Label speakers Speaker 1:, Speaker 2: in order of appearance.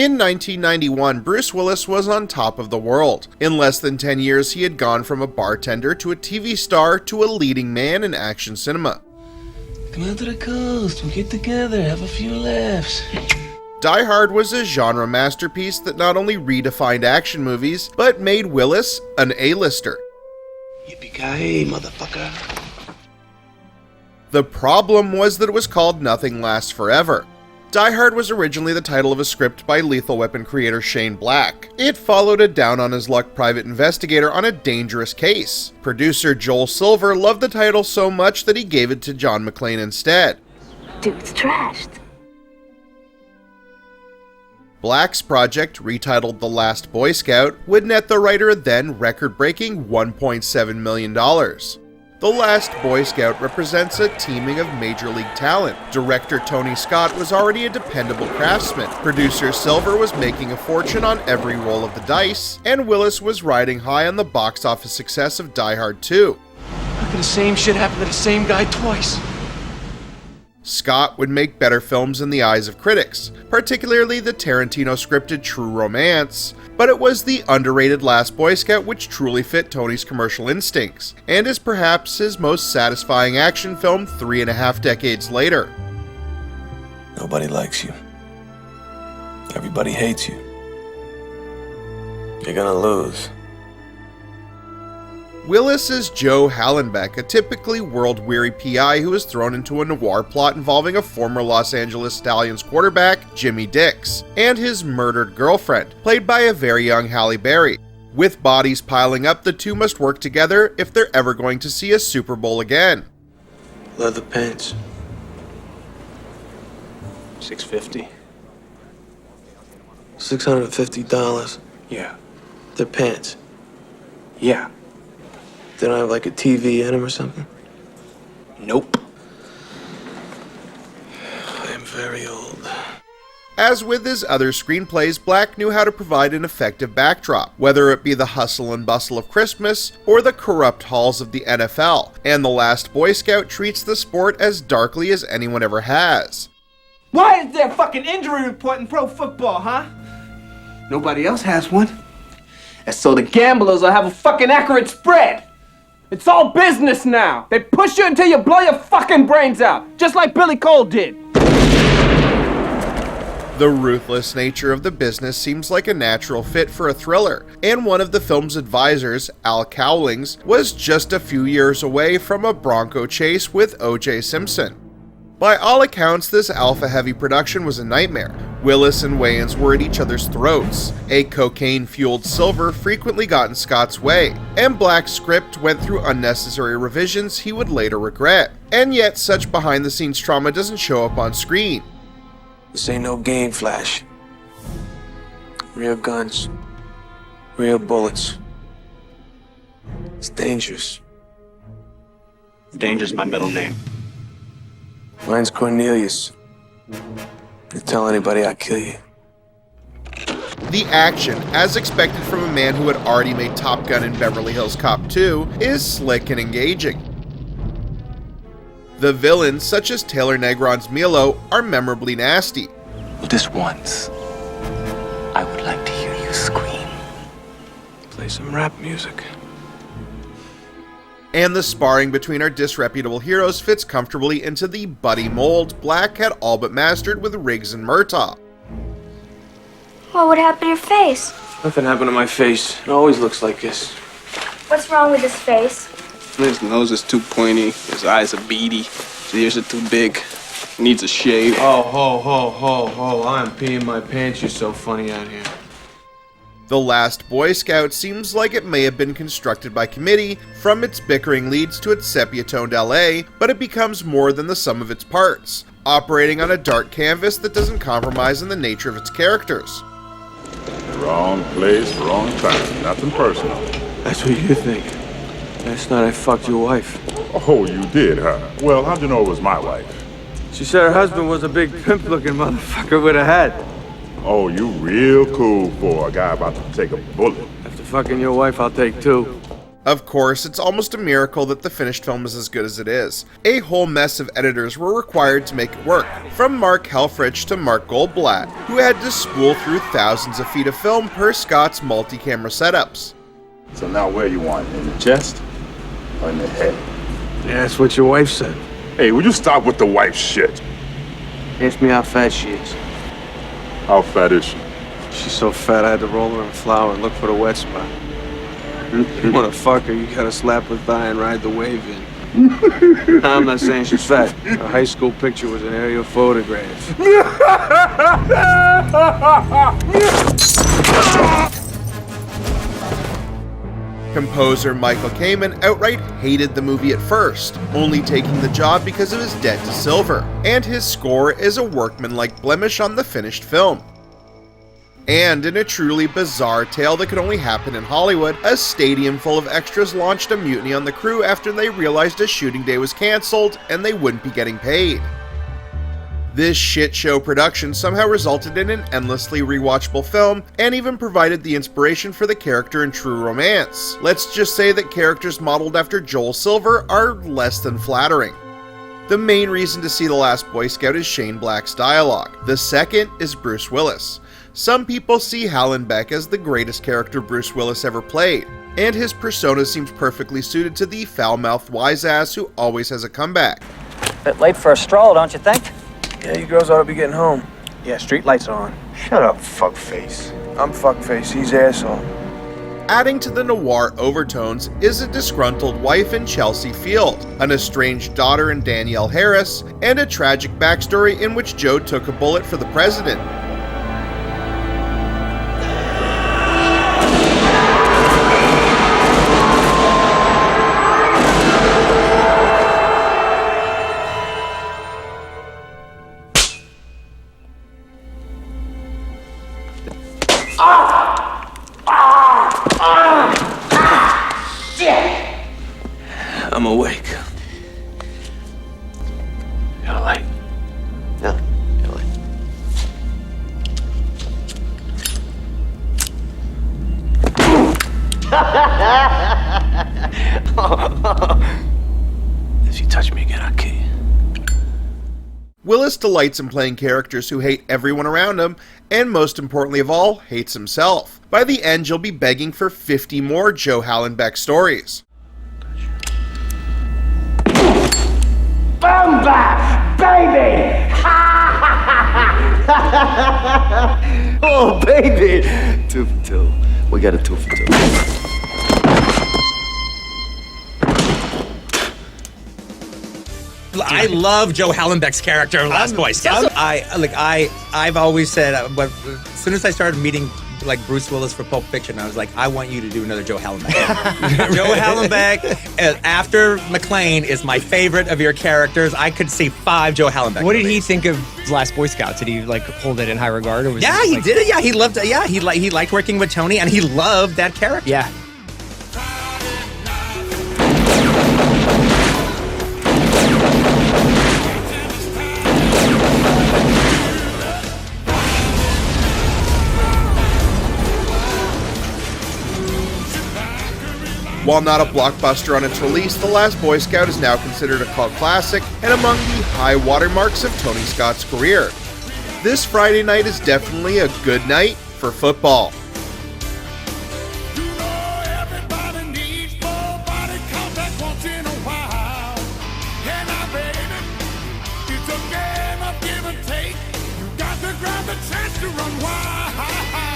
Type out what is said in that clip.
Speaker 1: In 1991, Bruce Willis was on top of the world. In less than 10 years, he had gone from a bartender to a TV star to a leading man in action cinema.
Speaker 2: Come out to the coast, we'll get together, have a few laughs.
Speaker 1: Die Hard was a genre masterpiece that not only redefined action movies, but made Willis an A-lister.
Speaker 2: Yippee-ki-yay, motherfucker.
Speaker 1: The problem was that it was called Nothing Lasts Forever. Die Hard was originally the title of a script by Lethal Weapon creator Shane Black. It followed a down-on-his-luck private investigator on a dangerous case. Producer Joel Silver loved the title so much that he gave it to John McClane instead.
Speaker 3: Dude's trashed.
Speaker 1: Black's project, retitled The Last Boy Scout, would net the writer a then record-breaking $1.7 million. The Last Boy Scout represents a teaming of major league talent. Director Tony Scott was already a dependable craftsman. Producer Silver was making a fortune on every roll of the dice, and Willis was riding high on the box office success of Die Hard 2.
Speaker 2: How could the same shit happen to the same guy twice?
Speaker 1: Scott would make better films in the eyes of critics, particularly the Tarantino-scripted True Romance, but it was the underrated Last Boy Scout which truly fit Tony's commercial instincts, and is perhaps his most satisfying action film 3.5 decades later.
Speaker 2: Nobody likes you. Everybody hates you. You're gonna lose.
Speaker 1: Willis is Joe Hallenbeck, a typically world-weary PI who is thrown into a noir plot involving a former Los Angeles Stallions quarterback, Jimmy Dix, and his murdered girlfriend, played by a very young Halle Berry. With bodies piling up, the two must work together if they're ever going to see a Super Bowl again.
Speaker 2: Leather pants. $650. $650.
Speaker 4: Yeah.
Speaker 2: They're pants.
Speaker 4: Yeah.
Speaker 2: They don't have like a TV in them or something?
Speaker 4: Nope.
Speaker 2: I am very old.
Speaker 1: As with his other screenplays, Black knew how to provide an effective backdrop, whether it be the hustle and bustle of Christmas or the corrupt halls of the NFL, and The Last Boy Scout treats the sport as darkly as anyone ever has.
Speaker 5: Why is there a fucking injury report in pro football, huh? Nobody else has one. And so the gamblers will have a fucking accurate spread. It's all business now. They push you until you blow your fucking brains out, just like Billy Cole did.
Speaker 1: The ruthless nature of the business seems like a natural fit for a thriller, and one of the film's advisors, Al Cowlings, was just a few years away from a Bronco chase with O.J. Simpson. By all accounts, this alpha-heavy production was a nightmare. Willis and Wayans were at each other's throats. A cocaine-fueled Silver frequently got in Scott's way, and Black's script went through unnecessary revisions he would later regret. And yet, such behind-the-scenes trauma doesn't show up on screen.
Speaker 2: This ain't no game, Flash. Real guns. Real bullets. It's dangerous.
Speaker 4: Danger's my middle name.
Speaker 2: Mine's Cornelius. You tell anybody, I kill you.
Speaker 1: The action, as expected from a man who had already made Top Gun and Beverly Hills Cop 2, is slick and engaging. The villains, such as Taylor Negron's Milo, are memorably nasty.
Speaker 4: Well, just once, I would like to hear you scream.
Speaker 2: Play some rap music.
Speaker 1: And the sparring between our disreputable heroes fits comfortably into the buddy mold Black had all but mastered with Riggs and Murtaugh.
Speaker 3: What would happen to your face?
Speaker 2: Nothing happened to my face. It always looks like this.
Speaker 3: What's wrong with his face?
Speaker 6: His nose is too pointy, his eyes are beady, his ears are too big, he needs a shave.
Speaker 2: Oh, ho, I'm peeing my pants. You're so funny out here.
Speaker 1: The Last Boy Scout seems like it may have been constructed by committee, from its bickering leads to its sepia-toned LA, but it becomes more than the sum of its parts, operating on a dark canvas that doesn't compromise in the nature of its characters.
Speaker 7: Wrong place, wrong time. Nothing personal.
Speaker 2: That's what you think. Last night I fucked your wife.
Speaker 7: Oh, you did, huh? Well, how'd you know it was my wife?
Speaker 2: She said her husband was a big pimp-looking motherfucker with a hat.
Speaker 7: Oh, you real cool for a guy about to take a bullet.
Speaker 2: After fucking your wife, I'll take two.
Speaker 1: Of course, it's almost a miracle that the finished film is as good as it is. A whole mess of editors were required to make it work, from Mark Helfrich to Mark Goldblatt, who had to spool through thousands of feet of film per Scott's multi-camera setups.
Speaker 7: So now where you want? In the chest or in the head?
Speaker 2: Yeah, that's what your wife said.
Speaker 7: Hey, would you stop with the wife shit?
Speaker 2: Ask me how fat she is.
Speaker 7: How fat is she?
Speaker 2: She's so fat I had to roll her in flour and look for the wet spot. You wanna fuck her, you gotta slap her thigh and ride the wave in. I'm not saying she's fat. Her high school picture was an aerial photograph.
Speaker 1: Composer Michael Kamen outright hated the movie at first, only taking the job because of his debt to Silver, and his score is a workmanlike blemish on the finished film. And in a truly bizarre tale that could only happen in Hollywood, a stadium full of extras launched a mutiny on the crew after they realized a shooting day was cancelled and they wouldn't be getting paid. This shit show production somehow resulted in an endlessly rewatchable film and even provided the inspiration for the character in True Romance. Let's just say that characters modeled after Joel Silver are less than flattering. The main reason to see The Last Boy Scout is Shane Black's dialogue. The second is Bruce Willis. Some people see Hallenbeck as the greatest character Bruce Willis ever played, and his persona seems perfectly suited to the foul-mouthed wise-ass who always has a comeback.
Speaker 8: Bit late for a stroll, don't you think?
Speaker 2: Yeah, you girls ought to be getting home.
Speaker 8: Yeah, street lights are on.
Speaker 2: Shut up, fuckface. I'm fuckface, he's asshole.
Speaker 1: Adding to the noir overtones is a disgruntled wife in Chelsea Field, an estranged daughter in Danielle Harris, and a tragic backstory in which Joe took a bullet for the president.
Speaker 2: I'm awake.
Speaker 4: Got a light?
Speaker 2: Yeah, got a light.
Speaker 4: If you touch me again, I'll kill you.
Speaker 1: Willis delights in playing characters who hate everyone around him, and most importantly of all, hates himself. By the end, you'll be begging for 50 more Joe Hallenbeck stories.
Speaker 5: Bomba! Baby!
Speaker 2: Oh, baby! 2 for 2. We got a 2 for 2.
Speaker 9: I love Joe Hallenbeck's character in Last Boy Scout. I've always said, but as soon as I started meeting like Bruce Willis for Pulp Fiction, I was like, I want you to do another Joe Hallenbeck. Joe Hallenbeck, after McClane, is my favorite of your characters. I could see 5 Joe Hallenbeck.
Speaker 10: What did
Speaker 9: movies.
Speaker 10: he think of Last Boy Scout? Did he like hold it in high regard? Or was
Speaker 9: Yeah,
Speaker 10: this,
Speaker 9: he
Speaker 10: like,
Speaker 9: did it. Yeah, he loved it. Yeah, he liked working with Tony, and he loved that character.
Speaker 10: Yeah.
Speaker 1: While not a blockbuster on its release, The Last Boy Scout is now considered a cult classic and among the high watermarks of Tony Scott's career. This Friday night is definitely a good night for football.
Speaker 11: It's a game of give and take. You got to grab the chance to run wild.